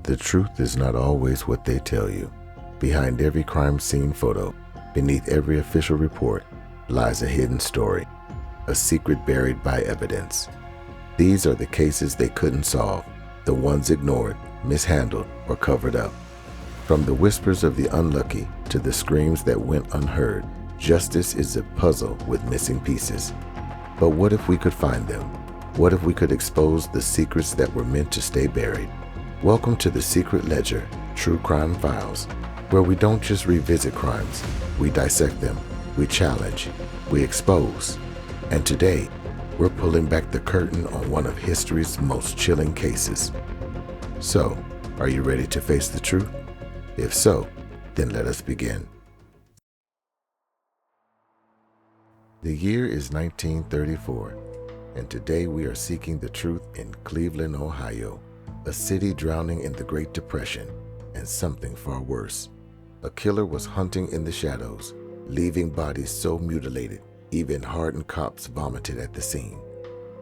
The truth is not always what they tell you. Behind every crime scene photo, beneath every official report, lies a hidden story, a secret buried by evidence. These are the cases they couldn't solve, the ones ignored, mishandled, or covered up. From the whispers of the unlucky to the screams that went unheard, justice is a puzzle with missing pieces. But what if we could find them? What if we could expose the secrets that were meant to stay buried? Welcome to the Secret Ledger, True Crime Files, where we don't just revisit crimes, we dissect them, we challenge, we expose. And today, we're pulling back the curtain on one of history's most chilling cases. So, are you ready to face the truth? If so, then let us begin. The year is 1934, and today we are seeking the truth in Cleveland, Ohio, a city drowning in the Great Depression and something far worse. A killer was hunting in the shadows, leaving bodies so mutilated, even hardened cops vomited at the scene.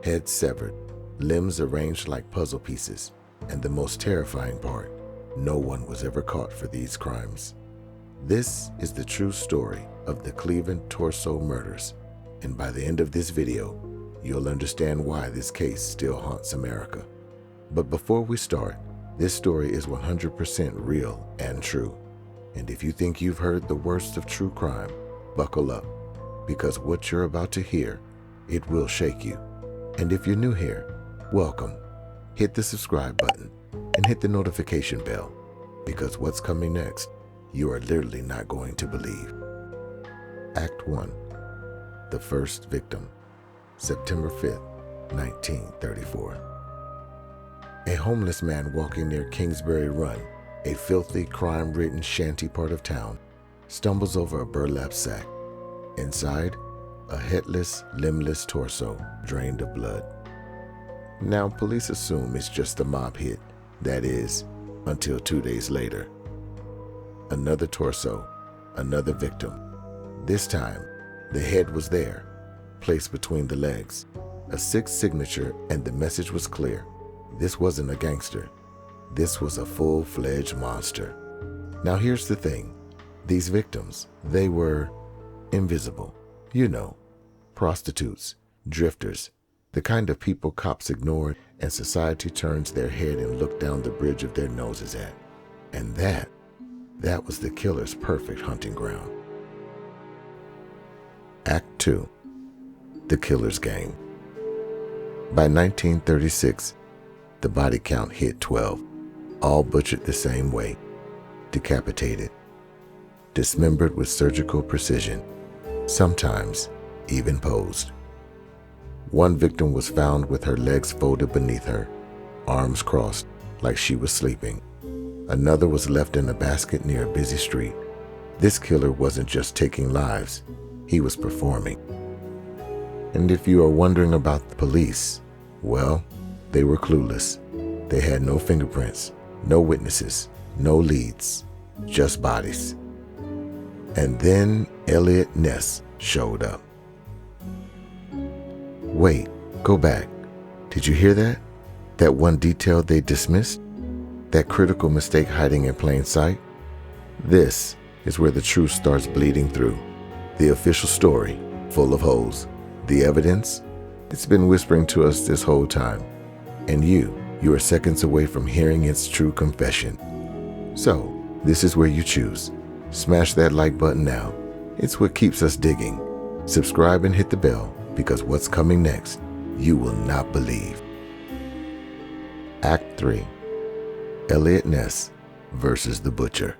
Heads severed, limbs arranged like puzzle pieces, and the most terrifying part, no one was ever caught for these crimes. This is the true story of the Cleveland Torso murders, and by the end of this video, you'll understand why this case still haunts America. But before we start, this story is 100% real and true. And if you think you've heard the worst of true crime, buckle up, because what you're about to hear, it will shake you. And if you're new here, welcome. Hit the subscribe button and hit the notification bell, because what's coming next, you are literally not going to believe. Act 1. The First Victim, September 5th, 1934. A homeless man walking near Kingsbury Run, a filthy, crime-ridden shanty part of town, stumbles over a burlap sack. Inside, a headless, limbless torso drained of blood. Now, police assume it's just a mob hit, that is, until 2 days later. Another torso, another victim. This time, the head was there, placed between the legs. A sick signature, and the message was clear. This wasn't a gangster. This was a full-fledged monster. Now here's the thing. These victims, they were invisible. You know, prostitutes, drifters, the kind of people cops ignored and society turns their head and look down the bridge of their noses at. And that was the killer's perfect hunting ground. Act 2. The Killer's Game. By 1936, the body count hit 12, all butchered the same way, decapitated, dismembered with surgical precision, sometimes even posed. One victim was found with her legs folded beneath her, arms crossed like she was sleeping. Another was left in a basket near a busy street. This killer wasn't just taking lives, he was performing. And if you are wondering about the police, well, they were clueless. They had no fingerprints, no witnesses, no leads, just bodies. And then Eliot Ness showed up. Wait, go back. Did you hear that? That one detail they dismissed? That critical mistake hiding in plain sight? This is where the truth starts bleeding through. The official story, full of holes. The evidence, it's been whispering to us this whole time. And you are seconds away from hearing its true confession. So, this is where you choose. Smash that like button now. It's what keeps us digging. Subscribe and hit the bell, because what's coming next, you will not believe. Act 3. Eliot Ness versus the Butcher.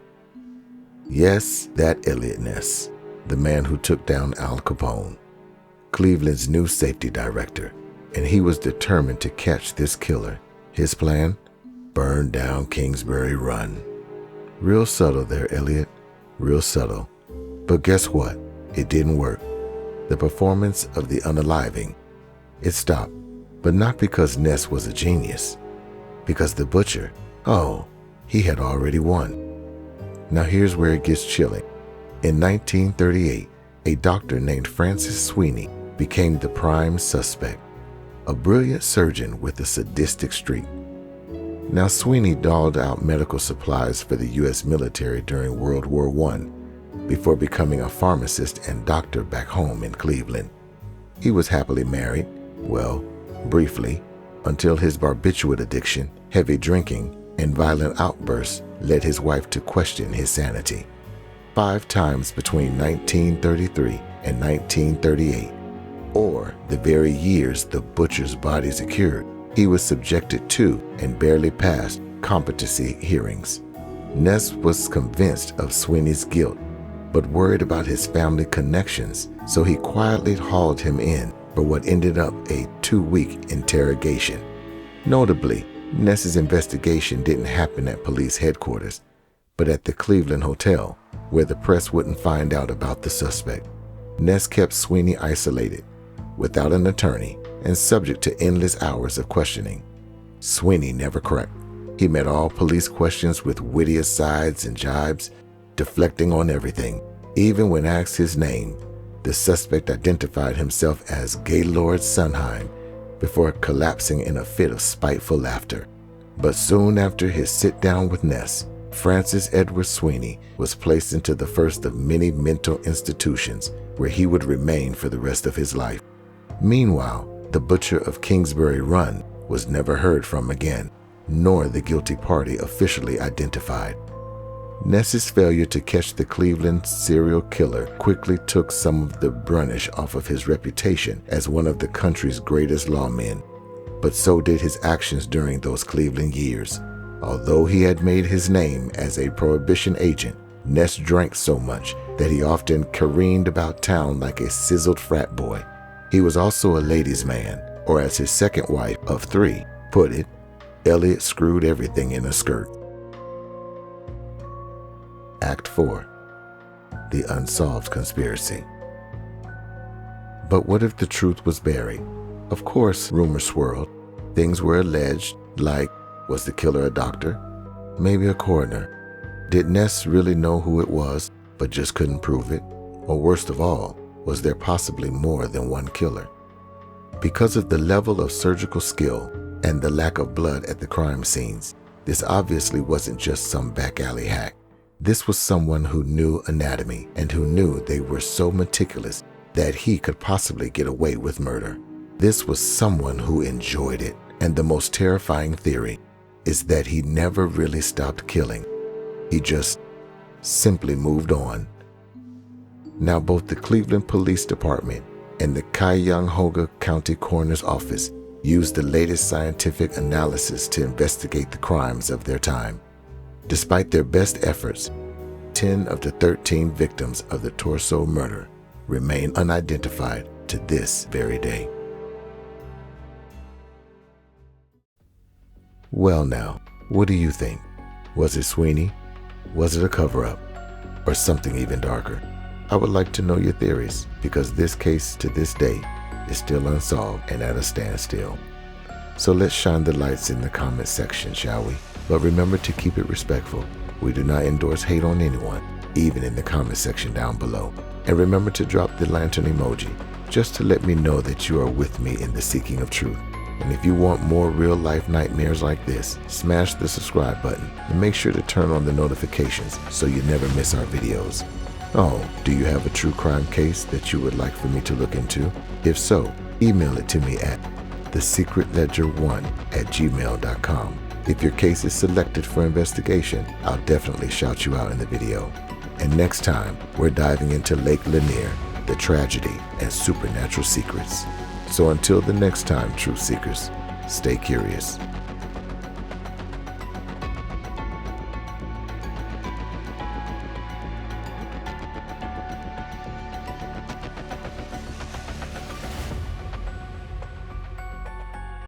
Yes, that Eliot Ness, the man who took down Al Capone, Cleveland's new safety director, and he was determined to catch this killer. His plan? Burn down Kingsbury Run. Real subtle there, Eliot. Real subtle. But guess what? It didn't work. The performance of the unaliving, it stopped. But not because Ness was a genius. Because the Butcher, he had already won. Now here's where it gets chilling. In 1938, a doctor named Francis Sweeney became the prime suspect, a brilliant surgeon with a sadistic streak. Now, Sweeney doled out medical supplies for the U.S. military during World War I before becoming a pharmacist and doctor back home in Cleveland. He was happily married, well, briefly, until his barbiturate addiction, heavy drinking, and violent outbursts led his wife to question his sanity. 5 times between 1933 and 1938, or the very years the butcher's bodies occurred, he was subjected to and barely passed competency hearings. Ness was convinced of Sweeney's guilt, but worried about his family connections, so he quietly hauled him in for what ended up a 2-week interrogation. Notably, Ness's investigation didn't happen at police headquarters, but at the Cleveland Hotel, where the press wouldn't find out about the suspect. Ness kept Sweeney isolated, without an attorney, and subject to endless hours of questioning. Sweeney never cracked. He met all police questions with witty asides and jibes, deflecting on everything. Even when asked his name, the suspect identified himself as Gaylord Sunheim before collapsing in a fit of spiteful laughter. But soon after his sit-down with Ness, Francis Edward Sweeney was placed into the first of many mental institutions where he would remain for the rest of his life. Meanwhile, the butcher of Kingsbury Run was never heard from again, nor the guilty party officially identified. Ness's failure to catch the Cleveland serial killer quickly took some of the brunish off of his reputation as one of the country's greatest lawmen, but so did his actions during those Cleveland years. Although he had made his name as a prohibition agent, Ness drank so much that he often careened about town like a sizzled frat boy. He was also a ladies' man, or as his second wife of 3 put it, Eliot screwed everything in a skirt. Act 4. The Unsolved Conspiracy. But what if the truth was buried? Of course, rumors swirled. Things were alleged, like, was the killer a doctor? Maybe a coroner? Did Ness really know who it was, but just couldn't prove it? Or worst of all, was there possibly more than one killer? Because of the level of surgical skill and the lack of blood at the crime scenes, this obviously wasn't just some back alley hack. This was someone who knew anatomy and who knew they were so meticulous that he could possibly get away with murder. This was someone who enjoyed it, and the most terrifying theory is that he never really stopped killing. He just simply moved on. Now both the Cleveland Police Department and the Cuyahoga County Coroner's Office used the latest scientific analysis to investigate the crimes of their time. Despite their best efforts, 10 of the 13 victims of the Torso murder remain unidentified to this very day. Well now, what do you think? Was it Sweeney? Was it a cover-up? Or something even darker? I would like to know your theories, because this case to this day is still unsolved and at a standstill. So let's shine the lights in the comment section, shall we? But remember to keep it respectful. We do not endorse hate on anyone, even in the comment section down below. And remember to drop the lantern emoji, just to let me know that you are with me in the seeking of truth. And if you want more real-life nightmares like this, smash the subscribe button and make sure to turn on the notifications so you never miss our videos. Oh, do you have a true crime case that you would like for me to look into? If so, email it to me at thesecretledger1@gmail.com. If your case is selected for investigation, I'll definitely shout you out in the video. And next time, we're diving into Lake Lanier, the tragedy and supernatural secrets. So until the next time, truth seekers, stay curious.